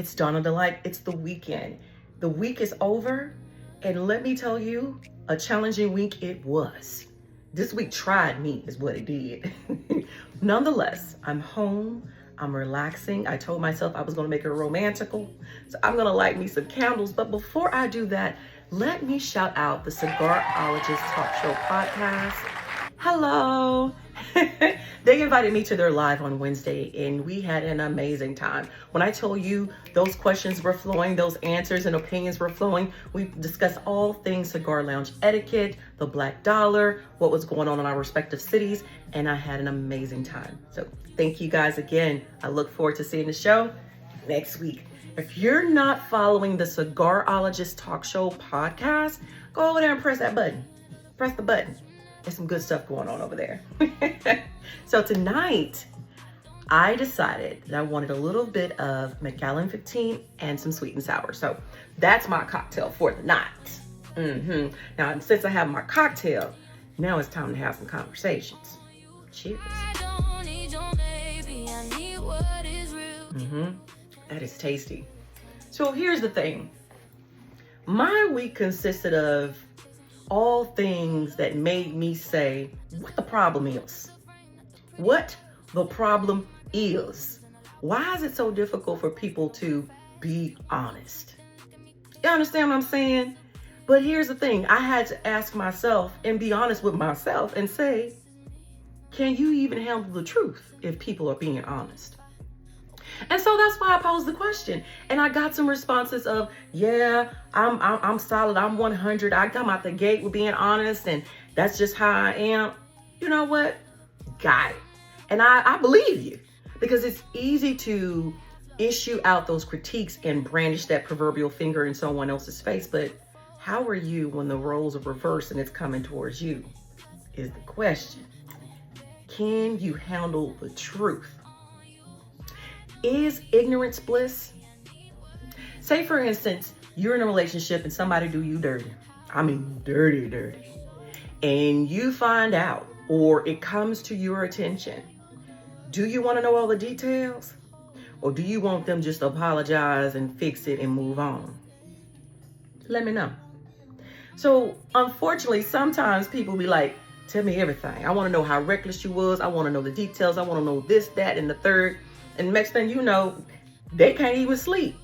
It's Dawn of Delight. It's the weekend. The week is over, and let me tell you, a challenging week it was. This week tried me is what it did. Nonetheless, I'm home. I'm relaxing. I told myself I was going to make it romantical, so I'm going to light me some candles. But before I do that, let me shout out the Cigarologist Talk Show podcast. Hello. They invited me to their live on Wednesday, and we had an amazing time. When I told you those questions were flowing, those answers and opinions were flowing, we discussed all things cigar lounge etiquette, the Black Dollar, what was going on in our respective cities, and I had an amazing time. So thank you guys again. I look forward to seeing the show next week. If you're not following the Cigarologist Talk Show podcast, go over there and press that button. Press the button. There's some good stuff going on over there. So tonight, I decided that I wanted a little bit of Macallan 15 and some sweet and sour. So that's my cocktail for the night. Now, since I have my cocktail, now it's time to have some conversations. Cheers. That is tasty. So here's the thing. My week consisted of all things that made me say what the problem is. What the problem is. Why is it so difficult for people to be honest? You understand what I'm saying? But here's the thing. I had to ask myself and be honest with myself and say, can you even handle the truth if people are being honest? And so that's why I posed the question. And I got some responses of, yeah, I'm solid. I'm 100. I come out the gate with being honest, and that's just how I am. You know what? Got it. And I believe you, because it's easy to issue out those critiques and brandish that proverbial finger in someone else's face. But how are you when the roles are reversed and it's coming towards you is the question. Can you handle the truth? Is ignorance bliss? Say, for instance, you're in a relationship and somebody do you dirty. I mean, dirty. And you find out, or it comes to your attention. Do you want to know all the details? Or do you want them just to apologize and fix it and move on? Let me know. So, unfortunately, sometimes people be like, tell me everything. I want to know how reckless you was. I want to know the details. I want to know this, that, and the third. And next thing you know, they can't even sleep.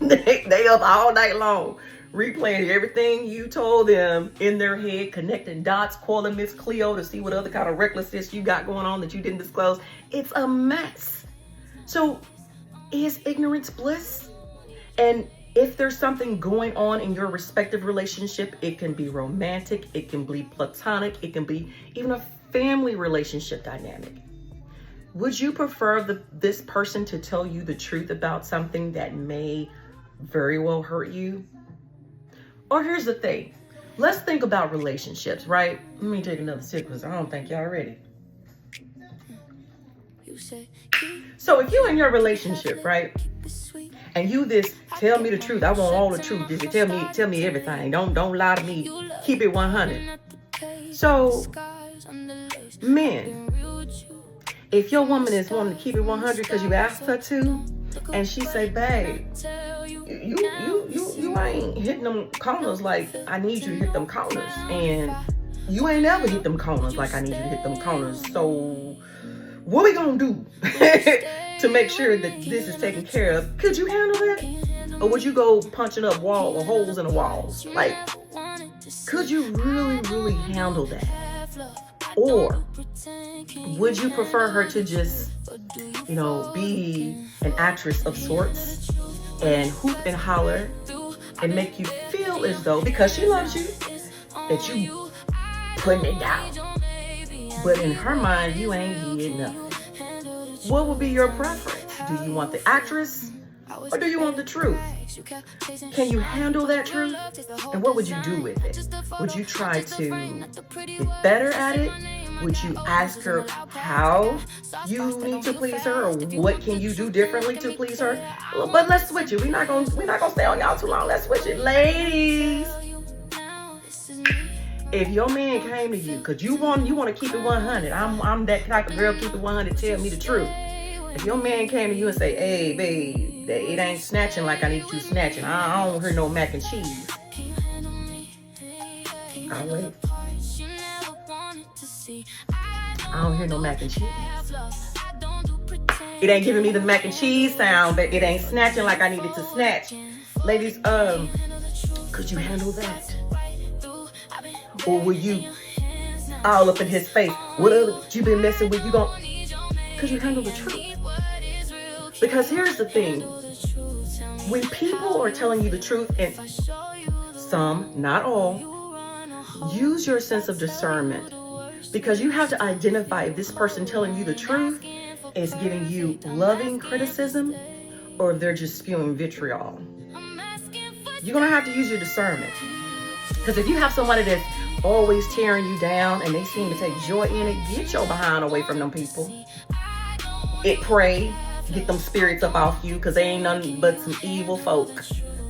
they up all night long, replaying everything you told them in their head, connecting dots, calling Miss Cleo to see what other kind of recklessness you got going on that you didn't disclose. It's a mess. So is ignorance bliss? And if there's something going on in your respective relationship, it can be romantic, it can be platonic, it can be even a family relationship dynamic. Would you prefer this person to tell you the truth about something that may very well hurt you? Or here's the thing. Let's think about relationships, right? Let me take another sip because I don't think y'all ready. So if you're in your relationship, right? And you tell me the truth. I want all the truth. Just tell me everything. Don't lie to me. Keep it 100. So, men, if your woman is wanting to keep it 100 because you asked her to, and she say, babe, you ain't hitting them corners like I need you to hit them corners, and you ain't ever hit them corners like I need you to hit them corners. So what we gonna do to make sure that this is taken care of? Could you handle that? Or would you go punching up holes in the walls? Like, could you really handle that? Or would you prefer her to just, be an actress of sorts and hoop and holler and make you feel as though, because she loves you, that you putting it down? But in her mind, you ain't did nothing. What would be your preference? Do you want the actress or do you want the truth? Can you handle that truth? And what would you do with it? Would you try to get better at it? Would you ask her how you need to please her, or what can you do differently to please her? But let's switch it. We're not gonna stay on y'all too long. Let's switch it, ladies. If your man came to you, cause you want to keep it 100. I'm that type of girl. Keep it 100. Tell me the truth. If your man came to you and say, "Hey, babe, It ain't snatching like I need you snatching. I don't hear no mac and cheese. I'll wait. I don't hear no mac and cheese. It ain't giving me the mac and cheese sound, but it ain't snatching like I needed to snatch. Ladies, could you handle that? Or were you all up in his face? What else you been messing with? Could you handle the truth? Because here's the thing. When people are telling you the truth, and some, not all, use your sense of discernment, because you have to identify if this person telling you the truth is giving you loving criticism or if they're just spewing vitriol. You're going to have to use your discernment. Because if you have somebody that's always tearing you down and they seem to take joy in it, get your behind away from them people. Pray, get them spirits up off you, because they ain't nothing but some evil folk.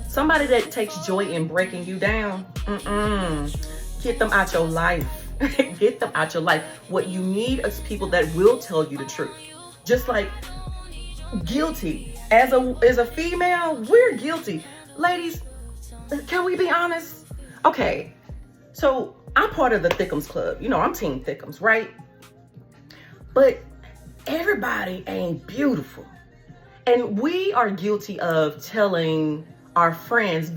Somebody that takes joy in breaking you down, get them out your life. Get them out your life. What you need is people that will tell you the truth. Just like guilty. As a female, we're guilty. Ladies, can we be honest? Okay, so I'm part of the Thickums Club. You know, I'm Team Thickums, right? But everybody ain't beautiful. And we are guilty of telling our friends,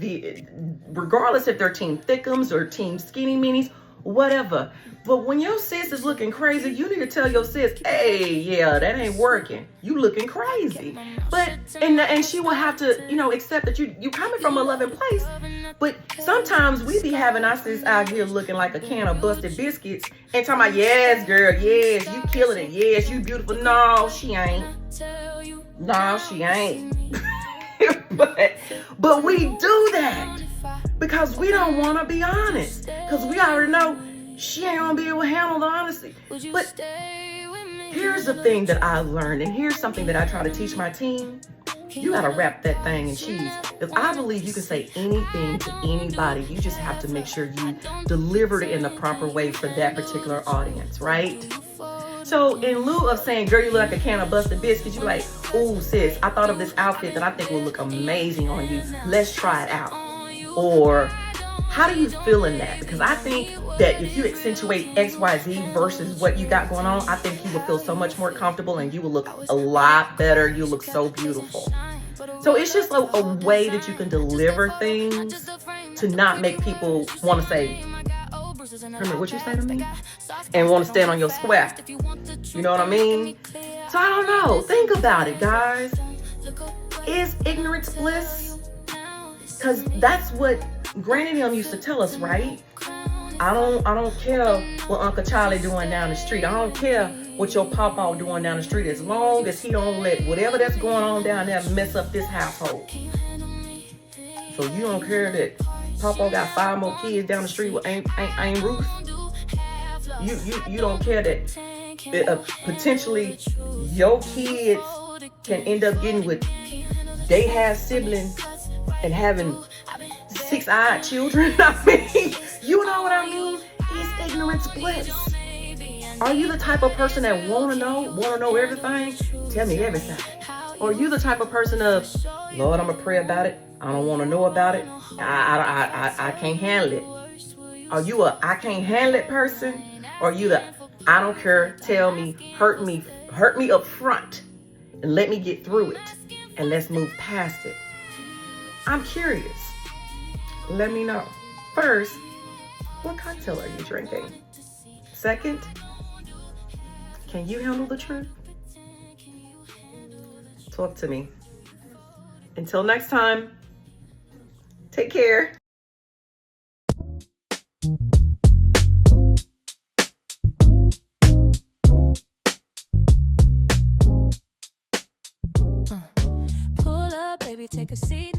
regardless if they're Team Thickums or Team Skinny Minis, whatever. But when your sis is looking crazy, you need to tell your sis, hey, yeah, that ain't working. You looking crazy. But, and she will have to, accept that you coming from a loving place. But sometimes we be having our sis out here looking like a can of busted biscuits and talking about, yes, girl, yes, you killing it. Yes, you beautiful. No, she ain't. No, she ain't. But we do that because we don't want to be honest. Because we already know she ain't gonna be able to handle the honesty. But here's the thing that I learned, and here's something that I try to teach my team. You gotta wrap that thing in cheese. Because I believe you can say anything to anybody. You just have to make sure you deliver it in the proper way for that particular audience, right? So in lieu of saying, girl, you look like a can of busted biscuits, you be like, ooh, sis, I thought of this outfit that I think will look amazing on you. Let's try it out. Or how do you feel in that? Because I think that if you accentuate XYZ versus what you got going on, I think you will feel so much more comfortable and you will look a lot better. You look so beautiful. So it's just a way that you can deliver things to not make people want to say, remember what you say to me? And want to stand on your square. You know what I mean? So I don't know. Think about it, guys. Is ignorance bliss? Because that's what Granny and them used to tell us, right? I don't care what Uncle Charlie doing down the street. I don't care what your papa doing down the street, as long as he don't let whatever that's going on down there mess up this household. So you don't care that Papa got 5 more kids down the street with ain't Ruth. You don't care that potentially your kids can end up getting with they have siblings and having 6-eyed children. I mean, you know what I mean? Is ignorance bliss? Are you the type of person that want to know everything? Tell me everything. Or are you the type of person of, Lord, I'm gonna pray about it. I don't want to know about it. I can't handle it. Are you a I can't handle it person? Or are you the I don't care, tell me, hurt me up front and let me get through it and let's move past it? I'm curious. Let me know. First, what cocktail are you drinking? Second, can you handle the truth? Talk to me. Until next time, take care. Pull up, baby, take a seat.